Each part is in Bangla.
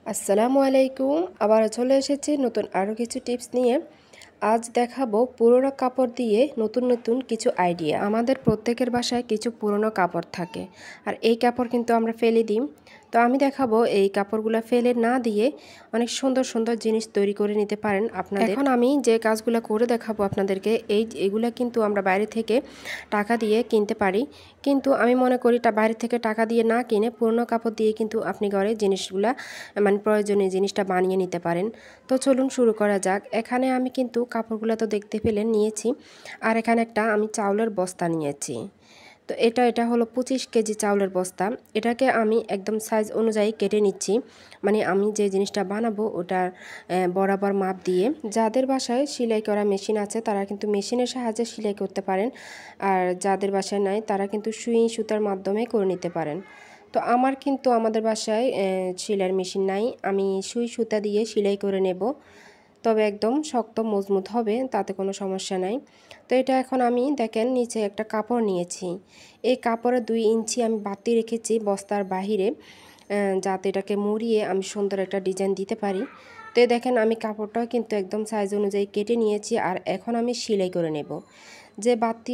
আসসালামু আলাইকুম। আবার চলে এসেছি নতুন আরও কিছু টিপস নিয়ে। আজ দেখাবো পুরোনো কাপড় দিয়ে নতুন নতুন কিছু আইডিয়া। আমাদের প্রত্যেকের বাসায় কিছু পুরনো কাপড় থাকে, আর এই কাপড় কিন্তু আমরা ফেলে দিই। তো আমি দেখাবো এই কাপড়গুলো ফেলে না দিয়ে অনেক সুন্দর সুন্দর জিনিস তৈরি করে নিতে পারেন আপনাদের। এখন আমি যে কাজগুলো করে দেখাবো আপনাদেরকে, এগুলা কিন্তু আমরা বাইরে থেকে টাকা দিয়ে কিনতে পারি, কিন্তু আমি মনে করি বাইরে থেকে টাকা দিয়ে না কিনে পুরনো কাপড় দিয়ে কিন্তু আপনি ঘরে জিনিসগুলা মানে প্রয়োজনীয় জিনিসটা বানিয়ে নিতে পারেন। তো চলুন শুরু করা যাক। এখানে আমি কিন্তু কাপড়গুলো তো দেখতে পেলেন নিয়েছি, আর এখানে একটা আমি চাউলের বস্তা নিয়েছি। তো এটা হলো 25 কেজি চাউলের বস্তা। এটাকে আমি একদম সাইজ অনুযায়ী কেটে নিচ্ছি, মানে আমি যে জিনিসটা বানাবো ওটার বরাবর মাপ দিয়ে। যাদের বাসায় সেলাই করা মেশিন আছে তারা কিন্তু মেশিনের সাহায্যে সেলাই করতে পারেন, আর যাদের বাসায় নাই তারা কিন্তু সুই সুতার মাধ্যমে করে নিতে পারেন। তো আমাদের বাসায় সেলাইয়ের মেশিন নাই, আমি সুই সুতা দিয়ে সেলাই করে নেব, তবে একদম শক্ত মজবুত হবে, তাতে কোনো সমস্যা নাই। তো এটা এখন আমি দেখেন নিচে একটা কাপড় নিয়েছি। এই কাপড়ে 2 ইঞ্চি আমি বাতি রেখেছি বস্তার বাহিরে, যাতে এটাকে মুড়িয়ে আমি সুন্দর একটা ডিজাইন দিতে পারি। তো দেখেন আমি কাপড়টাও কিন্তু একদম সাইজ অনুযায়ী কেটে নিয়েছি, আর এখন আমি সেলাই করে নেব। যে বাতি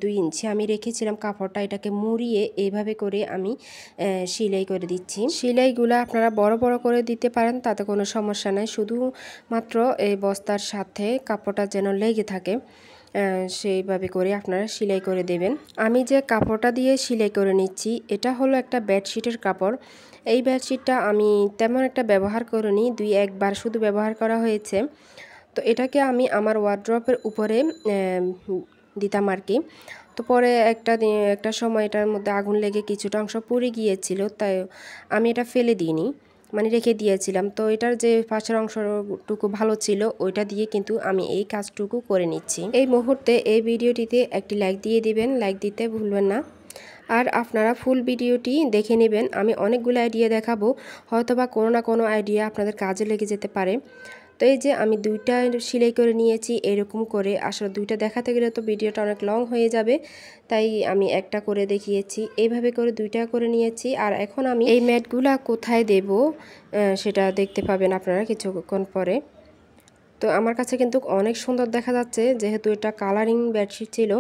2 ইঞ্চি আমি রেখেছিলাম কাপড়টা, এটাকে মুড়িয়ে এইভাবে করে আমি সেলাই করে দিচ্ছি। সেলাইগুলো আপনারা বড় বড় করে দিতে পারেন, তাতে কোনো সমস্যা নাই, শুধুমাত্র এই বস্তার সাথে কাপড়টা যেন লেগে থাকে সেইভাবে করে আপনারা সেলাই করে দেবেন। আমি যে কাপড়টা দিয়ে সেলাই করে নিচ্ছি এটা হলো একটা বেডশিটের কাপড়। এই বেডশিটটা আমি তেমন একটা ব্যবহার করিনি, 2-1 বার শুধু ব্যবহার করা হয়েছে। তো এটাকে আমি আমার ওয়ার্ড্রপের উপরে দিতাম আর কি। তো পরে একটা সময় এটার মধ্যে আগুন লেগে কিছুটা অংশ পুড়ে গিয়েছিল, তাই আমি এটা ফেলে দিইনি, মানে রেখে দিয়েছিলাম। তো এটার যে পাশের অংশটুকু ভালো ছিল ওইটা দিয়ে কিন্তু আমি এই কাজটুকু করে নিচ্ছি। এই মুহূর্তে এই ভিডিওটিতে একটি লাইক দিয়ে দিবেন, লাইক দিতে ভুলবেন না। আর আপনারা ফুল ভিডিওটি দেখে নেবেন, আমি অনেকগুলো আইডিয়া দেখাবো, হয়তোবা কোনো না কোনো আইডিয়া আপনাদের কাজে লেগে যেতে পারে। তো এই যে আমি 2টা সেলাই করে নিয়েছি এরকম করে। আসলে 2টা দেখাতে গেলে তো ভিডিওটা অনেক লং হয়ে যাবে, তাই আমি একটা করে দেখিয়েছি। এইভাবে করে 2টা করে নিয়েছি। আর এখন আমি এই ম্যাটগুলা কোথায় দেব সেটা দেখতে পাবেন আপনারা কিছুক্ষণ পরে। তো আমার কাছে কিন্তু অনেক সুন্দর দেখা যাচ্ছে, যেহেতু এটা কালারিং বেডশিট ছিল,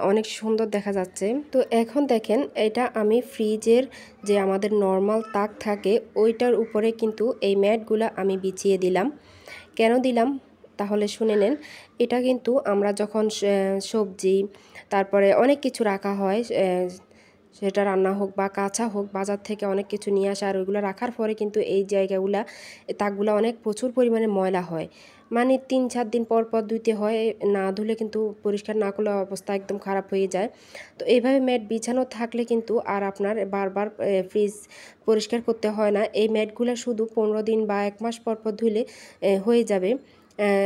অনেক সুন্দর দেখা যাচ্ছে। তো এখন দেখেন এটা আমি ফ্রিজের যে আমাদের নর্মাল তাক থাকে ওইটার উপরে কিন্তু এই ম্যাটগুলা আমি বিছিয়ে দিলাম। কেন দিলাম তাহলে শুনে নেন। এটা কিন্তু আমরা যখন সবজি তারপরে অনেক কিছু রাখা হয়, সেটা রান্না হোক বা কাঁচা হোক, বাজার থেকে অনেক কিছু নিয়ে আসা, আর ওইগুলো রাখার পরে কিন্তু এই জায়গাগুলা তাকগুলা অনেক প্রচুর পরিমাণে ময়লা হয়, মানে 3-4 দিন পর পর ধুইতে হয়, না ধুলে কিন্তু পরিষ্কার না করলে অবস্থা একদম খারাপ হয়ে যায়। তো এইভাবে ম্যাট বিছানো থাকলে কিন্তু আর আপনার বারবার ফ্রিজ পরিষ্কার করতে হয় না। এই ম্যাটগুলো শুধু 15 দিন বা 1 মাস পর পর ধুলে হয়ে যাবে,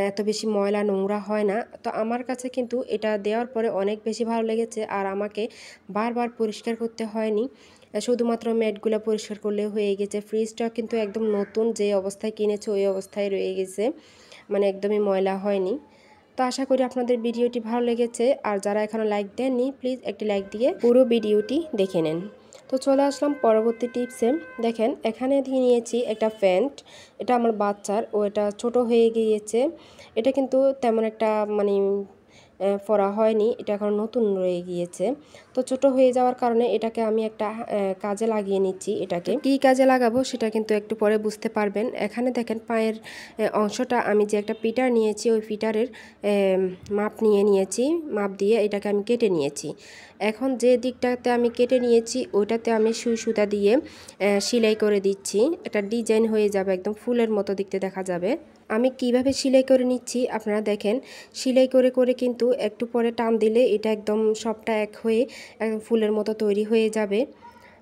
এত বেশি ময়লা নোংরা হয় না। তো আমার কাছে কিন্তু এটা দেওয়ার পরে অনেক বেশি ভালো লেগেছে, আর আমাকে বারবার পরিষ্কার করতে হয়নি, শুধুমাত্র ম্যাটগুলো পরিষ্কার করলে হয়ে গেছে। ফ্রিজটা কিন্তু একদম নতুন, যে অবস্থায় কিনেছে ওই অবস্থায় রয়ে গেছে, মানে একদমই ময়লা হয়নি। তো আশা করি আপনাদের ভিডিওটি ভালো লেগেছে, আর যারা এখনও লাইক দেননি প্লিজ একটি লাইক দিয়ে পুরো ভিডিওটি দেখে নেন। তো চলে আসলাম পরবর্তী টিপসে। দেখেন এখানে দিয়ে নিয়েছি একটা প্যান্ট, এটা আমার বাচ্চার, ও এটা ছোট হয়ে গিয়েছে। এটা কিন্তু তেমন একটা মানে পরা হয়নি, এটা এখন নতুন রয়ে গিয়েছে। তো ছোট হয়ে যাওয়ার কারণে এটাকে আমি একটা কাজে লাগিয়ে নিচ্ছি। এটাকে কি কাজে লাগাবো সেটা কিন্তু একটু পরে বুঝতে পারবেন। এখানে দেখেন পায়ের অংশটা আমি যে একটা পিটার নিয়েছি, ওই পিটারের মাপ নিয়েছি, মাপ দিয়ে এটাকে আমি কেটে নিয়েছি। এখন যে দিকটাতে আমি কেটে নিয়েছি ওইটাতে আমি সুই সুতা দিয়ে সেলাই করে দিচ্ছি, একটা ডিজাইন হয়ে যাবে, একদম ফুলের মতো দেখতে দেখা যাবে। আমি কিভাবে সেলাই করে নিচ্ছি আপনারা দেখেন। সেলাই করে করে কিন্তু একটু পরে টান দিলে এটা একদম সবটা এক হয়ে একদম ফুলের মতো তৈরি হয়ে যাবে।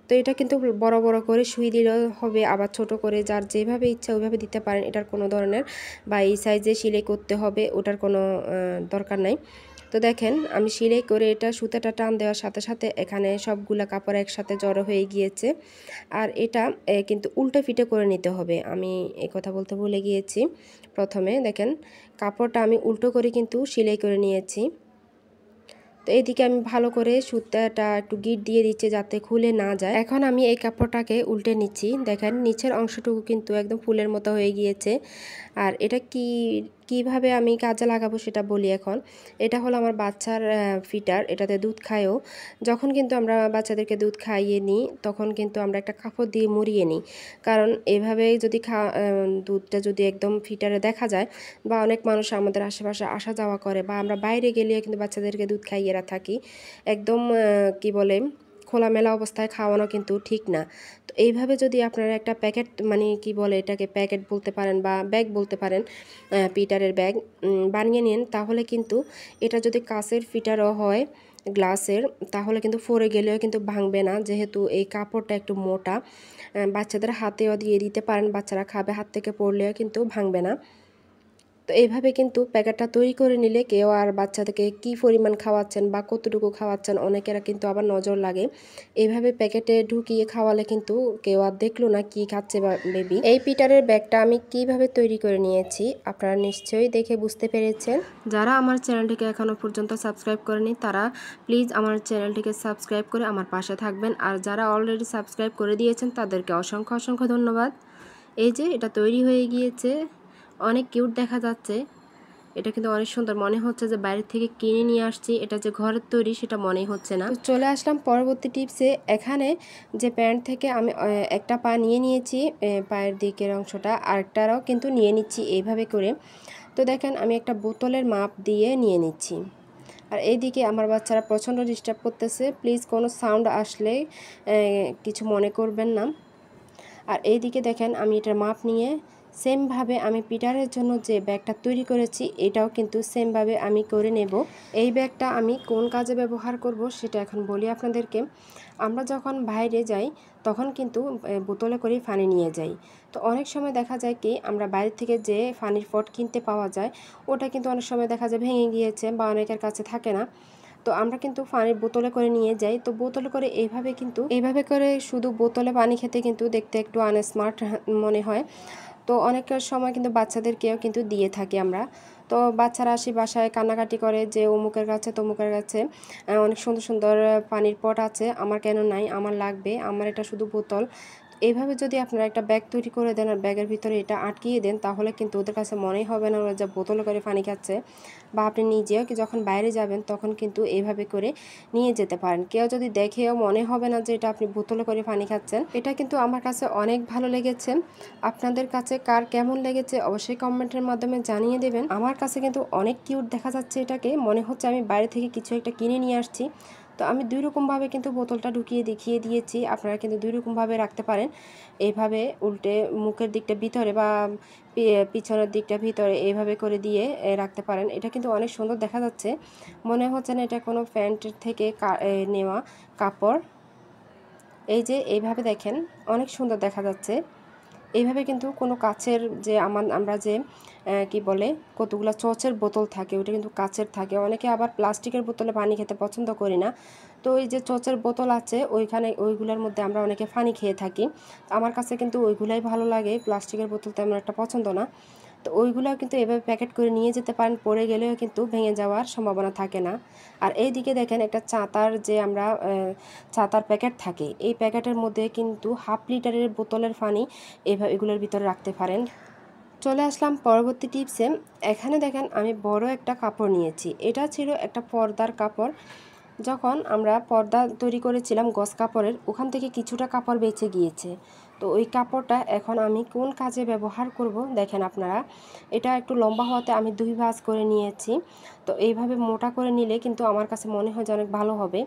তো এটা কিন্তু বড় বড় করে সুই দিলেও হবে, আবার ছোট করে যার যেভাবে ইচ্ছা ওইভাবে দিতে পারেন। এটার কোনো ধরনের বা এই সাইজে সেলাই করতে হবে ওটার কোনো দরকার নাই। তো দেখেন আমি সেলাই করে এটা সুতাটা টান দেওয়ার সাথে সাথে এখানে সবগুলা কাপড় একসাথে জড়ো হয়ে গিয়েছে। আর এটা কিন্তু উল্টো ফিটে করে নিতে হবে, আমি এই কথা বলতে ভুলে গিয়েছি। প্রথমে দেখেন কাপড়টা আমি উল্টো করে কিন্তু সেলাই করে নিয়েছি। তো এইদিকে আমি ভালো করে সুতাটা একটু গিট দিয়ে দিচ্ছি যাতে খুলে না যায়। এখন আমি এই কাপড়টাকে উল্টে নিচ্ছি। দেখেন নিচের অংশটুকু কিন্তু একদম ফুলের মতো হয়ে গিয়েছে। আর এটা কিভাবে আমি কাজে লাগাবো সেটা বলি এখন। এটা হলো আমার বাচ্চার ফিটার, এটাতে দুধ খায়ও। যখন কিন্তু আমরা বাচ্চাদেরকে দুধ খাইয়ে নিই তখন কিন্তু আমরা একটা কাপড় দিয়ে মুড়িয়ে নিই, কারণ এভাবে যদি দুধটা যদি একদম ফিটারে দেখা যায় বা অনেক মানুষ আমাদের আশেপাশে আসা যাওয়া করে বা আমরা বাইরে গেলেও কিন্তু বাচ্চাদেরকে দুধ খাইয়ে থাকি, একদম কি বলে খোলামেলা অবস্থায় খাওয়ানো কিন্তু ঠিক না। তো এইভাবে যদি আপনারা একটা প্যাকেট মানে কি বলে এটাকে প্যাকেট বলতে পারেন বা ব্যাগ বলতে পারেন, পিটারের ব্যাগ বানিয়ে নিন, তাহলে কিন্তু এটা যদি কাচের ফিটারও হয় গ্লাসের, তাহলে কিন্তু পরে গেলেও কিন্তু ভাঙবে না, যেহেতু এই কাপড়টা একটু মোটা। বাচ্চাদের হাতেও দিয়ে দিতে পারেন, বাচ্চারা খাবে, হাত থেকে পড়লেও কিন্তু ভাঙবে না। তো এইভাবে কিন্তু প্যাকেটটা তৈরি করে নিলে কেউ আর বাচ্চাদেরকে কি পরিমাণ খাওয়াচ্ছেন বা কতটুকু খাওয়াচ্ছেন অনেকেরা কিন্তু আবার নজর লাগে। এইভাবে প্যাকেটে ঢুকিয়ে খাওয়ালে কিন্তু কেউ আর দেখলো না কি খাচ্ছে বা বেবি। এই পিটারের ব্যাগটা আমি কিভাবে তৈরি করে নিয়েছি আপনারা নিশ্চয়ই দেখে বুঝতে পেরেছেন। যারা আমার চ্যানেলটিকে এখনও পর্যন্ত সাবস্ক্রাইব করেনি তারা প্লিজ আমার চ্যানেলটিকে সাবস্ক্রাইব করে আমার পাশে থাকবেন, আর যারা অলরেডি সাবস্ক্রাইব করে দিয়েছেন তাদেরকে অসংখ্য অসংখ্য ধন্যবাদ। এই যে এটা তৈরি হয়ে গিয়েছে, অনেক কিউট দেখা যাচ্ছে। এটা কিন্তু অনেক সুন্দর, মনে হচ্ছে যে বাইরে থেকে কিনে নিয়ে আসছি, এটা যে ঘরের তৈরি সেটা মনেই হচ্ছে না। তো চলে আসলাম পরবর্তী টিপসে। এখানে যে প্যান্ট থেকে আমি একটা পা নিয়ে নিয়েছি, পায়ের দিকের অংশটা, আরেকটারও কিন্তু নিয়ে নিচ্ছি এইভাবে করে। তো দেখেন আমি একটা বোতলের মাপ দিয়ে নিয়ে নিচ্ছি। আর এইদিকে আমার বাচ্চারা প্রচণ্ড ডিস্টার্ব করতেছে, প্লিজ কোনো সাউন্ড আসলে কিছু মনে করবেন না। আর এইদিকে দেখেন আমি এটার মাপ নিয়ে সেমভাবে আমি পিটারের জন্য যে ব্যাগটা তৈরি করেছি এটাও কিন্তু সেমভাবে আমি করে নেব। এই ব্যাগটা আমি কোন কাজে ব্যবহার করব সেটা এখন বলি আপনাদেরকে। আমরা যখন বাইরে যাই তখন কিন্তু বোতলে করে পানি নিয়ে যাই। তো অনেক সময় দেখা যায় কি আমরা বাইরে থেকে যে পানির পট কিনতে পাওয়া যায় ওটা কিন্তু অনেক সময় দেখা যায় ভেঙে গিয়েছে বা অনেকের কাছে থাকে না। তো আমরা কিন্তু পানির বোতলে করে নিয়ে যাই। তো বোতলে করে এইভাবে করে শুধু বোতলে পানি খেতে কিন্তু দেখতে একটু আনস্মার্ট মনে হয়। তো অনেকের সময় কিন্তু বাচ্চাদেরকেও কিন্তু দিয়ে থাকি আমরা। তো বাচ্চারা আসি বাসায় কান্নাকাটি করে যে অমুকের কাছে তমুকের কাছে অনেক সুন্দর সুন্দর পানির পট আছে, আমার কেন নাই, আমার লাগবে, আমার এটা শুধু বোতল। এইভাবে যদি আপনারা একটা ব্যাগ তৈরি করে দেন আর ব্যাগের ভিতরে এটা আটকিয়ে দেন তাহলে কিন্তু ওদের কাছে মনেই হবে না ওরা যে বোতলে করে পানি খাচ্ছে। বা আপনি নিজেও কি যখন বাইরে যাবেন তখন কিন্তু এইভাবে করে নিয়ে যেতে পারেন, কেউ যদি দেখেও মনে হবে না যে এটা আপনি বোতলে করে পানি খাচ্ছেন। এটা কিন্তু আমার কাছে অনেক ভালো লেগেছে। আপনাদের কাছে কার কেমন লেগেছে অবশ্যই কমেন্টের মাধ্যমে জানিয়ে দেবেন। আমার কাছে কিন্তু অনেক কিউট দেখা যাচ্ছে, এটাকে মনে হচ্ছে আমি বাইরে থেকে কিছু একটা কিনে নিয়ে আসছি। তো আমি দুই রকমভাবে কিন্তু বোতলটা ঢুকিয়ে দেখিয়ে দিয়েছি, আপনারা কিন্তু দুই রকমভাবে রাখতে পারেন। এইভাবে উল্টে মুখের দিকটা ভিতরে বা পিছনের দিকটা ভিতরে এইভাবে করে দিয়ে রাখতে পারেন। এটা কিন্তু অনেক সুন্দর দেখা যাচ্ছে, মনে হচ্ছে না এটা কোনো প্যান্টের থেকে নেওয়া কাপড়। এই যে এইভাবে দেখেন অনেক সুন্দর দেখা যাচ্ছে। এইভাবে কিন্তু কোনো কাচের যে আমরা যে কি বলে কতগুলো চচের বোতল থাকে ওটা কিন্তু কাচের থাকে, অনেকে আবার প্লাস্টিকের বোতলে পানি খেতে পছন্দ করি না। তো এই যে চচের বোতল আছে ওইগুলোর মধ্যে আমরা অনেকে পানি খেয়ে থাকি। আমার কাছে কিন্তু ওইগুলাই ভালো লাগে, প্লাস্টিকের বোতল তেমন একটা পছন্দ না। তো ওইগুলো কিন্তু এভাবে প্যাকেট করে নিয়ে যেতে পারেন, পড়ে গেলেও কিন্তু ভেঙে যাওয়ার সম্ভাবনা থাকে না। আর এই দিকে দেখেন একটা চাতার যে আমরা চাতার প্যাকেট থাকে, এই প্যাকেটের মধ্যে কিন্তু হাফ লিটারের বোতলের পানি এগুলোর ভিতরে রাখতে পারেন। চলে আসলাম পরবর্তী টিপসে। এখানে দেখেন আমি বড় একটা কাপড় নিয়েছি, এটা ছিল একটা পর্দার কাপড়। যখন আমরা পর্দা তৈরি করেছিলাম গস কাপড়ের, ওখান থেকে কিছুটা কাপড় বেঁচে গিয়েছে। তো ওই কাপড়টা এখন আমি কোন কাজে ব্যবহার করব দেখেন আপনারা। এটা একটু লম্বা হওয়াতে আমি 2 ভাঁজ করে নিয়েছি। তো এইভাবে মোটা করে নিলে কিন্তু আমার কাছে মনে হয় যে অনেক ভালো হবে।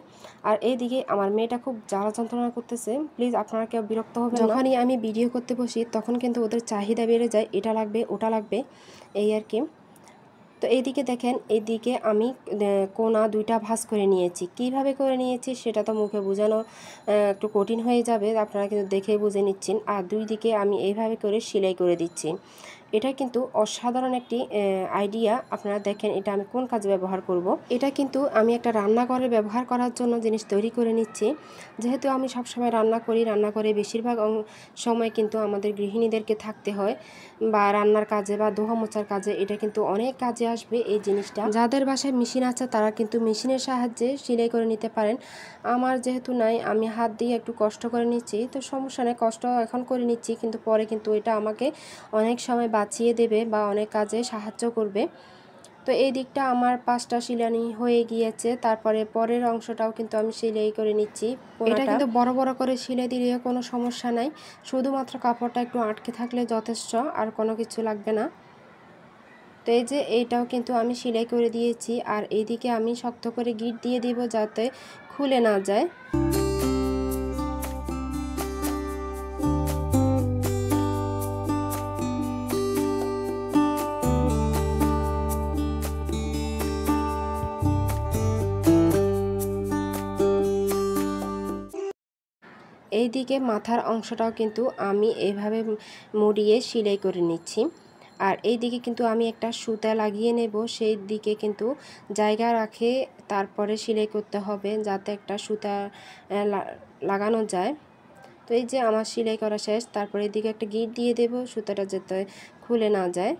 আর এইদিকে আমার মেয়েটা খুব জ্বালা যন্ত্রণা করতেছে, প্লিজ আপনারা কেউ বিরক্ত হবেন না। যখনই আমি ভিডিও করতে বসি তখন কিন্তু ওদের চাহিদা বেড়ে যায়, এটা লাগবে ওটা লাগবে, এই আর কি। তো এইদিকে দেখেন এইদিকে আমি কোনা 2টা ভাঁজ করে নিয়েছি। কিভাবে করে নিয়েছি সেটা তো মুখে বোঝানো একটু কঠিন হয়ে যাবে, আপনারা কিন্তু দেখেই বুঝে নিচ্ছেন। আর 2 দিকে আমি এইভাবে করে সেলাই করে দিচ্ছি। এটা কিন্তু অসাধারণ একটি আইডিয়া। আপনারা দেখেন এটা আমি কোন কাজে ব্যবহার করব। এটা কিন্তু আমি একটা রান্নাঘরে ব্যবহার করার জন্য জিনিস তৈরি করে নিচ্ছি। যেহেতু আমি সবসময় রান্না করি, রান্নাঘরে বেশিরভাগ সময় কিন্তু আমাদের গৃহিণীদেরকে থাকতে হয় বা রান্নার কাজে বা ধোয়া মোছার কাজে। এটা কিন্তু অনেক কাজে আসবে এই জিনিসটা। যাদের বাসায় মেশিন আছে তারা কিন্তু মেশিনের সাহায্যে সেলাই করে নিতে পারেন। আমার যেহেতু নাই, আমি হাত দিয়ে একটু কষ্ট করে নিচ্ছি, তো সমস্যা নেই, কষ্ট এখন করে নিচ্ছি, কিন্তু পরে কিন্তু এটা আমাকে অনেক সময় বাঁচিয়ে দেবে বা অনেক কাজে সাহায্য করবে। তো এই দিকটা আমার 5টা সিলানি হয়ে গিয়েছে। তারপরে পরের অংশটাও কিন্তু আমি সেলাই করে নিচ্ছি। এটা কিন্তু বড় বড় করে সেলাই দিলে কোনো সমস্যা নাই, শুধুমাত্র কাপড়টা একটু আটকে থাকলে যথেষ্ট, আর কোনো কিছু লাগবে না। তো এই যে এইটাও কিন্তু আমি সেলাই করে দিয়েছি, আর এইদিকে আমি শক্ত করে গিট দিয়ে দিব যাতে খুলে না যায়। এইদিকে মাথার অংশটাও কিন্তু আমি এইভাবে মুড়িয়ে সেলাই করে নিচ্ছি। আর এই দিকে কিন্তু আমি একটা সুতা লাগিয়ে নেব, সেই দিকে কিন্তু জায়গা রাখে তারপরে সেলাই করতে হবে যাতে একটা সুতা লাগানো যায়। তো এই যে আমার সেলাই করা শেষ। তারপরে এদিকে একটা গিট দিয়ে দেব সুতাটা যাতে খুলে না যায়।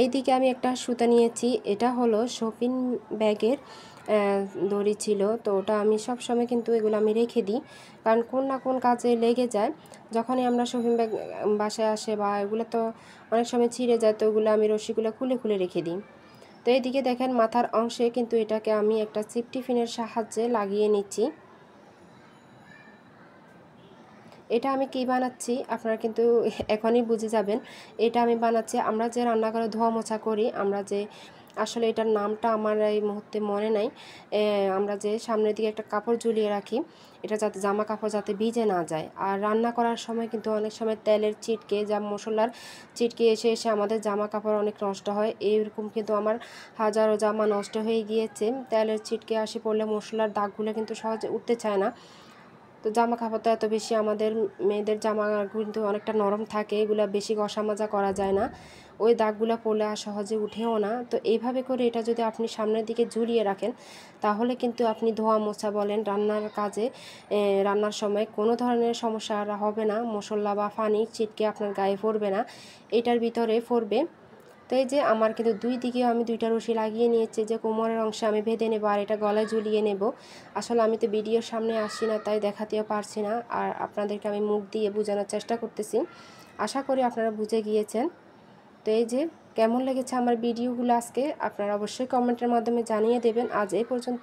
এইদিকে আমি একটা সুতা নিয়েছি, এটা হলো শপিং ব্যাগের দড়ি ছিল। তো ওটা আমি সব সময় কিন্তু এগুলো আমি রেখে দিই, কারণ কোন না কোন কাজে লেগে যায়। যখনই আমরা শপিং ব্যাগ বাসায় আসে বা এগুলো তো অনেক সময় ছিঁড়ে যায়, তো ওগুলো আমি রশিগুলো খুলে খুলে রেখে দিই। তো এইদিকে দেখেন মাথার অংশে কিন্তু এটাকে আমি একটা সিফটিপিনের সাহায্যে লাগিয়ে নিচ্ছি। এটা আমি কি বানাচ্ছি আপনারা কিন্তু এখনই বুঝে যাবেন। এটা আমি বানাচ্ছি, আমরা যে রান্নাঘরে ধোয়া মোছা করি, আমরা যে আসলে এটার নামটা আমার এই মুহূর্তে মনে নাই, আমরা যে সামনের দিকে একটা কাপড় ঝুলিয়ে রাখি, এটা যাতে জামা কাপড় যাতে ভিজে না যায়। আর রান্না করার সময় কিন্তু অনেক সময় তেলের ছিটকে যা মশলার ছিটকে এসে এসে আমাদের জামা কাপড় অনেক নষ্ট হয়। এইরকম কিন্তু আমার হাজারো জামা নষ্ট হয়ে গিয়েছে, তেলের ছিটকে আসে পড়লে মশলার দাগগুলো কিন্তু সহজে উঠতে চায় না। তো জামা কাপড় তো এত বেশি, আমাদের মেয়েদের জামা কিন্তু অনেকটা নরম থাকে, এগুলো বেশি ঘষা মাজা করা যায় না, ওই দাগগুলো পড়লে আর সহজে উঠেও না। তো এইভাবে করে এটা যদি আপনি সামনের দিকে ঝুলিয়ে রাখেন, তাহলে কিন্তু আপনি ধোয়া মোছা বলেন রান্নার কাজে, রান্নার সময় কোনো ধরনের সমস্যা আর হবে না। মশলা বা পানি ছিটকে আপনার গায়ে পড়বে না, এটার ভিতরে পড়বে। তো এই যে আমার কিন্তু দুই দিকেও আমি 2টা রশি লাগিয়ে নিয়েছি, যে কোমরের অংশে আমি বেঁধে নেব আর এটা গলায় ঝুলিয়ে নেব। আসলে আমি তো ভিডিওর সামনে আসি না, তাই দেখাতেও পারছি না, আর আপনাদেরকে আমি মুখ দিয়ে বোঝানোর চেষ্টা করতেছি। আশা করি আপনারা বুঝে গিয়েছেন। তো এই যে কেমন লেগেছে আমার ভিডিওগুলো আজকে, আপনারা অবশ্যই কমেন্টের মাধ্যমে জানিয়ে দেবেন। আজ এই পর্যন্ত।